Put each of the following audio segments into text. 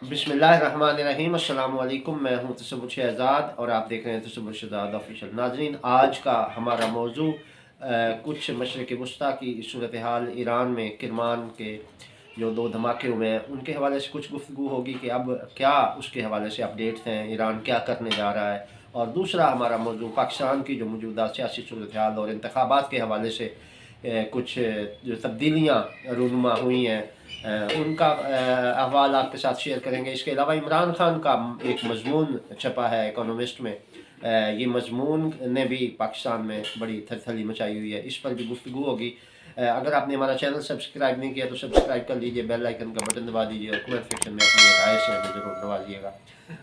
बिस्मिल्लाहिर्रहमानिर्रहीम। अस्सलाम वालेकुम। मैं हूं तसव्वुर शहजाद और आप देख रहे हैं तसव्वुर शहजाद ऑफिशियल। नाजरीन, आज का हमारा मौजू कुछ मशरिक़ वस्ता की सूरत हाल, ईरान में किरमान के जो दो धमाके हुए हैं उनके हवाले से कुछ गुफ्तगू होगी कि अब क्या उसके हवाले से अपडेट्स हैं, ईरान क्या करने जा रहा है। और दूसरा हमारा मौजू पाकिस्तान की जो मौजूदा सियासी सूरत हाल और इंतखाबात के हवाले से कुछ जो तब्दीलियाँ रूनुमा हुई हैं उनका अहवाल आपके साथ शेयर करेंगे। इसके अलावा इमरान खान का एक मजमून छपा है इकोनॉमिस्ट में। ये मजमून ने भी पाकिस्तान में बड़ी थरथली मचाई हुई है, इस पर भी गुफ्तगू होगी। अगर आपने हमारा चैनल सब्सक्राइब नहीं किया तो सब्सक्राइब कर लीजिए, बेल आइकन का बटन दबा दीजिए और कमेंट सेक्शन में अपनी राय से हमें ज़रूर नवाजिएगा।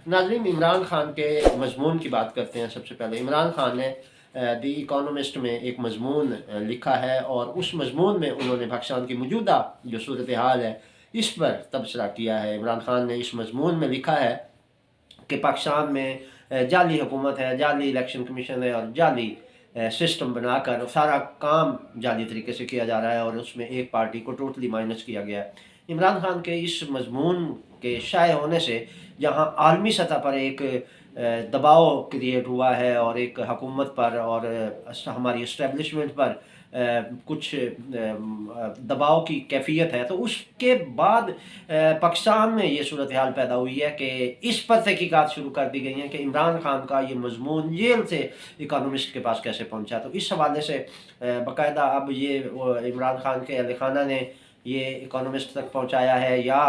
नाज़रीन, इमरान खान के मजमून की बात करते हैं। सबसे पहले इमरान खान ने दी इकोनॉमिस्ट में एक मजमून लिखा है और उस मजमून में उन्होंने पाकिस्तान की मौजूदा जो सूरत हाल है इस पर तबसरा किया है। इमरान खान ने इस मजमून में लिखा है कि पाकिस्तान में जाली हुकूमत है, जाली इलेक्शन कमीशन है और जाली सिस्टम बनाकर सारा काम जाली तरीके से किया जा रहा है और उसमें एक पार्टी को टोटली माइनस किया गया है। इमरान खान के इस मजमून के शाये होने से जहाँ आलमी सतह पर एक दबाव क्रिएट हुआ है और एक हुकूमत पर और हमारी इस्टेब्लिशमेंट पर कुछ दबाव की कैफियत है, तो उसके बाद पाकिस्तान में ये सूरत हाल पैदा हुई है कि इस पर तहकीकात शुरू कर दी गई हैं कि इमरान खान का ये मजमून जेल से इकोनॉमिस्ट के पास कैसे पहुंचा। तो इस हवाले से बाकायदा अब ये इमरान खान के अहल खाना ने ये इकोनॉमिस्ट तक पहुंचाया है या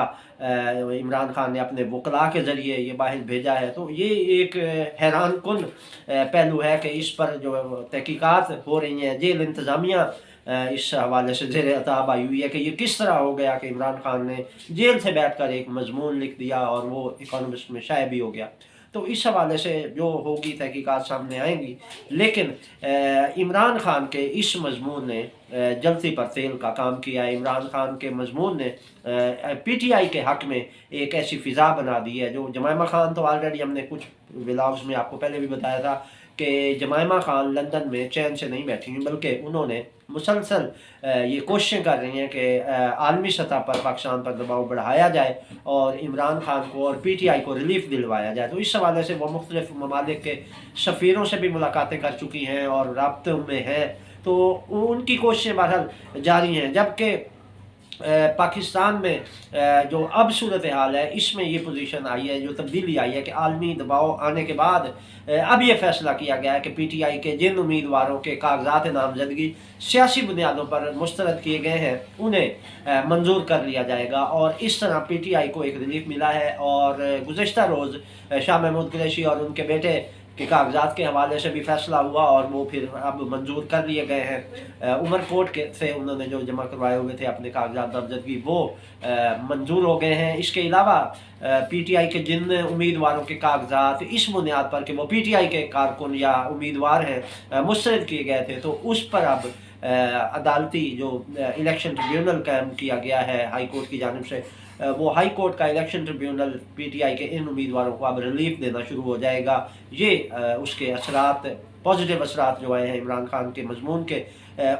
इमरान खान ने अपने वकला के ज़रिए ये बाहर भेजा है। तो ये एक हैरान कुन पहलू है कि इस पर जो तहकीकात हो रही हैं, जेल इंतज़ामिया इस हवाले से ज़ेर अताब आई हुई है कि ये किस तरह हो गया कि इमरान खान ने जेल से बैठ कर एक मजमून लिख दिया और वो इकोनॉमिस्ट में शाये भी हो गया। तो इस हवाले से जो होगी तहकीकात सामने आएंगी, लेकिन इमरान खान के इस मजमून ने जलती पर तेल का काम किया है। इमरान खान के मजमून ने पीटीआई के हक़ में एक ऐसी फ़िज़ा बना दी है जो जमायमा खान, तो ऑलरेडी हमने कुछ व्लॉग्स में आपको पहले भी बताया था कि जमायमा खान लंदन में चैन से नहीं बैठी हैं, बल्कि उन्होंने मुसलसल ये कोशिशें कर रही हैं कि आलमी सतह पर पाकिस्तान पर दबाव बढ़ाया जाए और इमरान खान को और पीटीआई को रिलीफ दिलवाया जाए। तो इस हवाले से वो मुख्तलिफ ममालिक के सफ़ीरों से भी मुलाकातें कर चुकी हैं और राब्तों में हैं, तो उनकी कोशिशें बहरहाल जारी हैं। जबकि पाकिस्तान में जो अब सूरत हाल है इसमें ये पोजीशन आई है, जो तब्दीली आई है कि आलमी दबाव आने के बाद अब ये फैसला किया गया है कि पीटीआई के जिन उम्मीदवारों के कागजात नामजदगी सियासी बुनियादों पर मुस्तरद किए गए हैं उन्हें मंजूर कर लिया जाएगा और इस तरह पीटीआई को एक रिलीफ मिला है। और गुज़श्ता रोज़ शाह महमूद कुरैशी और उनके बेटे के कागजात के हवाले से भी फैसला हुआ और वो फिर अब मंजूर कर लिए गए हैं। उमर कोर्ट के से उन्होंने जो जमा करवाए हुए थे अपने कागजात नामजदगी वो मंजूर हो गए हैं। इसके अलावा पीटीआई के जिन उम्मीदवारों के कागजात इस बुनियाद पर कि वो पीटीआई के कारकुन या उम्मीदवार हैं मुस्तरद किए गए थे, तो उस पर अब अदालती जो इलेक्शन ट्रिब्यूनल कायम किया गया है हाई कोर्ट की जानिब से, वो हाई कोर्ट का इलेक्शन ट्रिब्यूनल पीटीआई के इन उम्मीदवारों को अब रिलीफ देना शुरू हो जाएगा। ये उसके असरात, पॉजिटिव असरात जो आए हैं इमरान खान के मजमून के,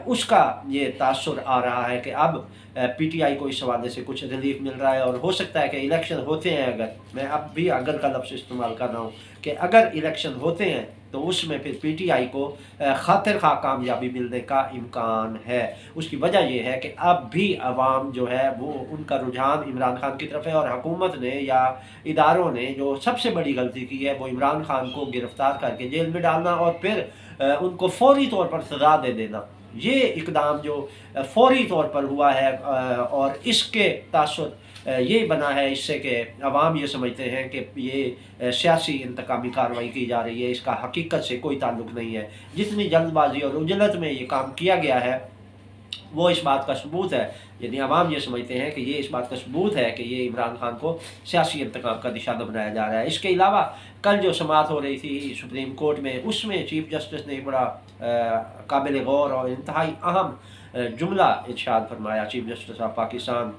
उसका ये तासुर आ रहा है कि अब पीटीआई को इस हवाले से कुछ रिलीफ मिल रहा है और हो सकता है कि इलेक्शन होते हैं, अगर मैं अब भी अगर का लफ्ज़ इस्तेमाल कर रहा हूँ कि अगर इलेक्शन होते हैं तो उसमें फिर पीटीआई को खातिर खा कामयाबी मिलने का इम्कान है। उसकी वजह यह है कि अब भी अवाम जो है वो उनका रुझान इमरान खान की तरफ है और हुकूमत ने या इदारों ने जो सबसे बड़ी गलती की है वो इमरान खान को गिरफ़्तार करके जेल में डालना और फिर उनको फौरी तौर पर सज़ा दे देना। ये इकदाम जो फौरी तौर पर हुआ है और इसके तासुर ये बना है इससे कि अवाम ये समझते हैं कि ये सियासी इंतकामी कार्रवाई की जा रही है, इसका हकीकत से कोई ताल्लुक़ नहीं है। जितनी जल्दबाजी और उजलत में ये काम किया गया है वो इस बात का सबूत है, यानी अवाम ये समझते हैं कि ये इस बात का सबूत है कि ये इमरान खान को सियासी इंतकाम का निशाना बनाया जा रहा है। इसके अलावा कल जो समाअत हो रही थी सुप्रीम कोर्ट में, उसमें चीफ जस्टिस ने एक बड़ा काबिल गौर और इंतहाई अहम जुमला इरशाद फरमाया। Chief justice of Pakistan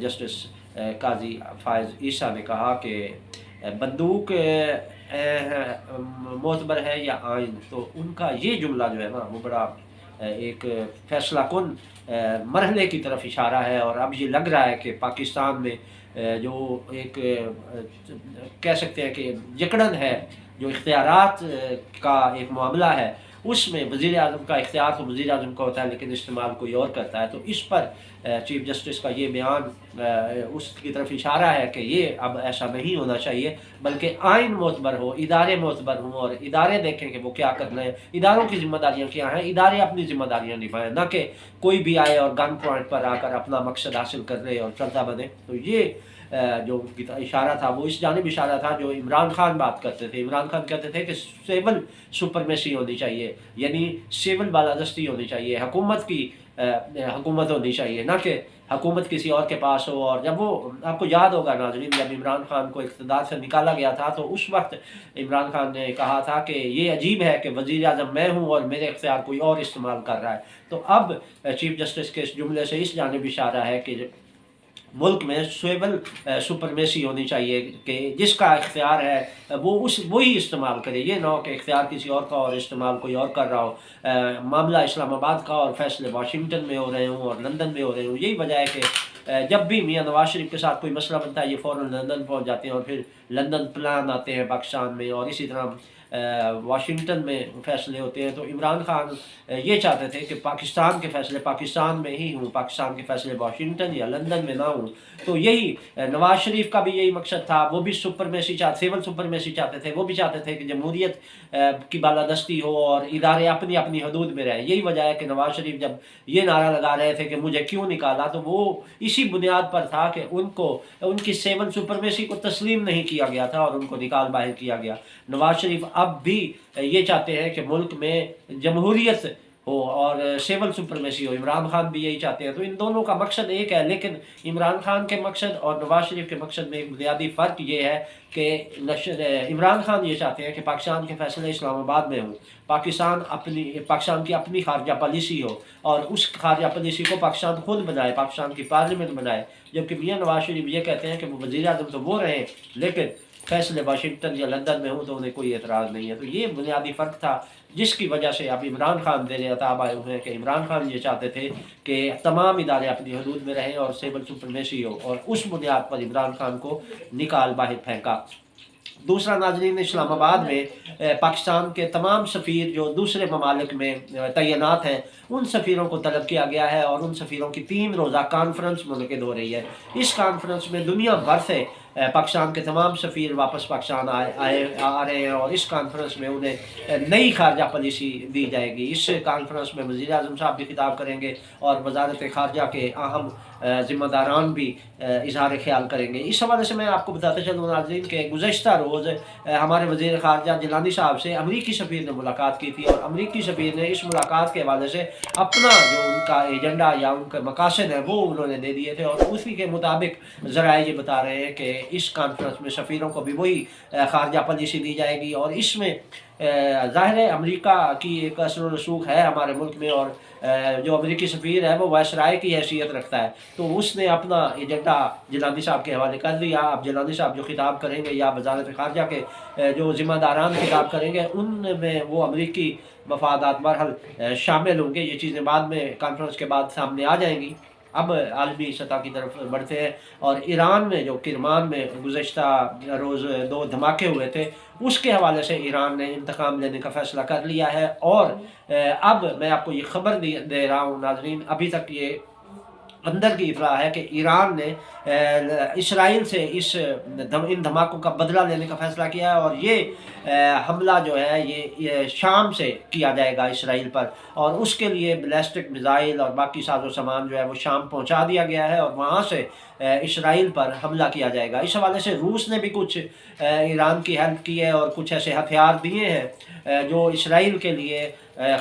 justice Qazi Faez Isa ने कहा कि बंदूक मोतबर है या आइन, तो उनका ये जुमला जो है ना वो बड़ा एक फैसला कुन मरहले की तरफ इशारा है और अब ये लग रहा है कि पाकिस्तान में جو ایک کہہ سکتے ہیں کہ جکڑن ہے، جو اختیارات کا ایک معاملہ ہے، اس میں وزیر اعظم کا اختیار تو وزیر اعظم کا ہوتا ہے لیکن استعمال کوئی اور کرتا ہے۔ تو اس پر چیف جسٹس کا یہ بیان اس کی طرف اشارہ ہے کہ یہ اب ایسا نہیں ہونا چاہیے، بلکہ آئین معتبر ہو، ادارے معتبر ہوں، اور ادارے دیکھیں کہ وہ کیا کرنا ہے، اداروں کی ذمہ داریاں کیا ہیں، ادارے اپنی ذمہ داریاں نبھائیں، نہ کہ کوئی بھی آئے اور گن پوائنٹ پر آ کر اپنا مقصد حاصل کر لے اور چلتا بنے۔ تو یہ جو اشارہ تھا وہ اس جانب اشارہ تھا جو عمران خان بات کرتے تھے۔ عمران خان کہتے تھے کہ سیول سپرمیسی ہونی چاہیے، یعنی سیول بالادستی ہونی چاہیے، حکومت کی حکومت ہونی چاہیے، نہ کہ حکومت کسی اور کے پاس ہو۔ اور جب وہ آپ کو یاد ہوگا ناظرین، جب عمران خان کو اقتدار سے نکالا گیا تھا تو اس وقت عمران خان نے کہا تھا کہ یہ عجیب ہے کہ وزیر اعظم میں ہوں اور میرے اختیار کوئی اور استعمال کر رہا ہے۔ تو اب چیف جسٹس کے اس جملے سے اس جانب اشارہ ہے کہ ملک میں سیول سپرمیسی ہونی چاہیے کہ جس کا اختیار ہے وہی استعمال کرے، یہ نہ ہو کہ اختیار کسی اور کا اور استعمال کوئی اور کر رہا ہو۔ معاملہ اسلام آباد کا اور فیصلے واشنگٹن میں ہو رہے ہوں اور لندن میں ہو رہے ہوں۔ یہی وجہ ہے کہ جب بھی میاں نواز شریف کے ساتھ کوئی مسئلہ بنتا ہے یہ فوراً لندن پہنچ جاتے ہیں اور پھر لندن پلان آتے ہیں پاکستان میں، اور اسی طرح واشنگٹن میں فیصلے ہوتے ہیں۔ تو عمران خان یہ چاہتے تھے کہ پاکستان کے فیصلے پاکستان میں ہی ہوں، پاکستان کے فیصلے واشنگٹن یا لندن میں نہ ہوں۔ تو یہی نواز شریف کا بھی یہی مقصد تھا، وہ بھی سپرمیسی سیول سپرمیسی چاہتے تھے، وہ بھی چاہتے تھے کہ جمہوریت کی بالادستی ہو اور ادارے اپنی اپنی حدود میں رہیں۔ یہی وجہ ہے کہ نواز شریف جب یہ نعرہ لگا رہے تھے کہ مجھے کیوں نکالا، تو وہ اسی بنیاد پر تھا کہ ان کی سیول سپرمیسی کو تسلیم نہیں کیا گیا تھا اور ان کو نکال باہر کیا گیا۔ نواز شریف اب بھی یہ چاہتے ہیں کہ ملک میں جمہوریت ہو اور سیول سپرمیسی ہو، عمران خان بھی یہی چاہتے ہیں۔ تو ان دونوں کا مقصد ایک ہے، لیکن عمران خان کے مقصد اور نواز شریف کے مقصد میں ایک بنیادی فرق یہ ہے کہ عمران خان یہ چاہتے ہیں کہ پاکستان کے فیصلے اسلام آباد میں ہوں، پاکستان کی اپنی خارجہ پالیسی ہو اور اس خارجہ پالیسی کو پاکستان خود بنائے، پاکستان کی پارلیمنٹ بنائے۔ جبکہ میاں نواز شریف یہ کہتے ہیں کہ وہ وزیر اعظم تو وہ رہیں لیکن فیصلے واشنگٹن یا لندن میں ہوں تو انہیں کوئی اعتراض نہیں ہے۔ تو یہ بنیادی فرق تھا جس کی وجہ سے اب عمران خان زیر عتاب آئے ہوئے ہیں کہ عمران خان یہ چاہتے تھے کہ تمام ادارے اپنی حدود میں رہیں اور سیول سپرمیسی ہو، اور اس بنیاد پر عمران خان کو نکال باہر پھینکا۔ دوسرا ناظرین، اسلام آباد میں پاکستان کے تمام سفیر جو دوسرے ممالک میں تعینات ہیں ان سفیروں کو طلب کیا گیا ہے اور ان سفیروں کی 3 روزہ کانفرنس منعقد ہو رہی ہے۔ اس کانفرنس میں دنیا بھر سے پاکستان کے تمام سفیر واپس پاکستان آ رہے ہیں اور اس کانفرنس میں انہیں نئی خارجہ پالیسی دی جائے گی۔ اس کانفرنس میں وزیر اعظم صاحب بھی خطاب کریں گے اور وزارت خارجہ کے اہم ذمہ داران بھی اظہار خیال کریں گے۔ اس حوالے سے میں آپ کو بتاتے چلوں ناظرین کہ گزشتہ روز ہمارے وزیر خارجہ جیلانی صاحب سے امریکی سفیر نے ملاقات کی تھی، اور امریکی سفیر نے اس ملاقات کے حوالے سے اپنا جو ان کا ایجنڈا یا ان کے مقاصد ہیں وہ انہوں نے دے دیے تھے، اور اسی کے مطابق ذرائع یہ بتا رہے ہیں کہ اس کانفرنس میں سفیروں کو بھی وہی خارجہ پالیسی دی جائے گی۔ اور اس میں ظاہر ہے امریکہ کی ایک اثر و رسوخ ہے ہمارے ملک میں، اور جو امریکی سفیر ہے وہ وائسرائے کی حیثیت رکھتا ہے، تو اس نے اپنا ایجنڈا جیلانی صاحب کے حوالے کر دیا۔ اب جیلانی صاحب جو خطاب کریں گے یا وزارت خارجہ کے جو ذمہ داران خطاب کریں گے ان میں وہ امریکی مفادات بہرحال شامل ہوں گے۔ یہ چیزیں بعد میں کانفرنس کے بعد سامنے آ جائیں گی۔ اب عالمی سطح کی طرف بڑھتے ہیں، اور ایران میں جو کرمان میں گزشتہ روز 2 دھماکے ہوئے تھے اس کے حوالے سے ایران نے انتقام لینے کا فیصلہ کر لیا ہے۔ اور اب میں آپ کو یہ خبر دے رہا ہوں ناظرین، ابھی تک یہ اندر کی اطلاع ہے کہ ایران نے اسرائیل سے ان دھماکوں کا بدلہ لینے کا فیصلہ کیا ہے، اور یہ حملہ جو ہے یہ شام سے کیا جائے گا اسرائیل پر، اور اس کے لیے بیلسٹک میزائل اور باقی ساز و سامان جو ہے وہ شام پہنچا دیا گیا ہے، اور وہاں سے اسرائیل پر حملہ کیا جائے گا۔ اس حوالے سے روس نے بھی کچھ ایران کی ہیلپ کی ہے اور کچھ ایسے ہتھیار دیے ہیں جو اسرائیل کے لیے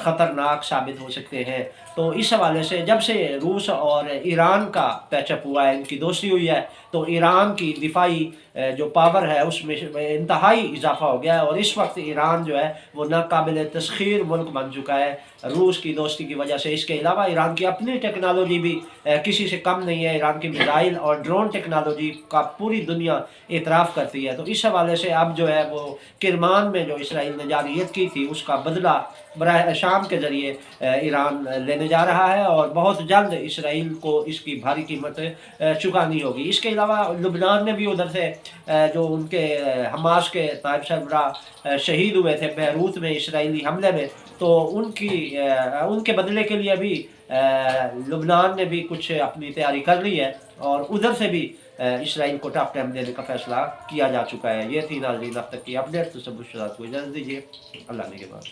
خطرناک ثابت ہو سکتے ہیں۔ تو اس حوالے سے جب سے روس اور ایران کا پیچ اپ ہوا ہے، ان کی دوستی ہوئی ہے، تو ایران کی دفاعی جو پاور ہے اس میں انتہائی اضافہ ہو گیا ہے، اور اس وقت ایران جو ہے وہ ناقابل تسخیر ملک بن چکا ہے روس کی دوستی کی وجہ سے۔ اس کے علاوہ ایران کی اپنی ٹیکنالوجی بھی کسی سے کم نہیں ہے، ایران کی میزائل اور ڈرون ٹیکنالوجی کا پوری دنیا اعتراف کرتی ہے۔ تو اس حوالے سے اب جو ہے وہ کرمان میں جو اسرائیل نے جارحیت کی تھی اس کا بدلہ براہ شام کے ذریعے ایران لینے جا رہا ہے، اور بہت جلد اسرائیل کو اس کی بھاری قیمت چکانی ہوگی۔ اس کے علاوہ अलावा लुबनान में भी उधर से जो उनके हमास के नायब सरबराह शहीद हुए थे बैरूत में इसराइली हमले में, तो उनके बदले के लिए भी लुबनान ने भी कुछ अपनी तैयारी कर ली है और उधर से भी इसराइल को टफ टाइम देने का फैसला किया जा चुका है। ये थी नाज़रीन अब तक की अपडेट। तो सब को इजाज़त दीजिए, अल्लाह ने के बाद।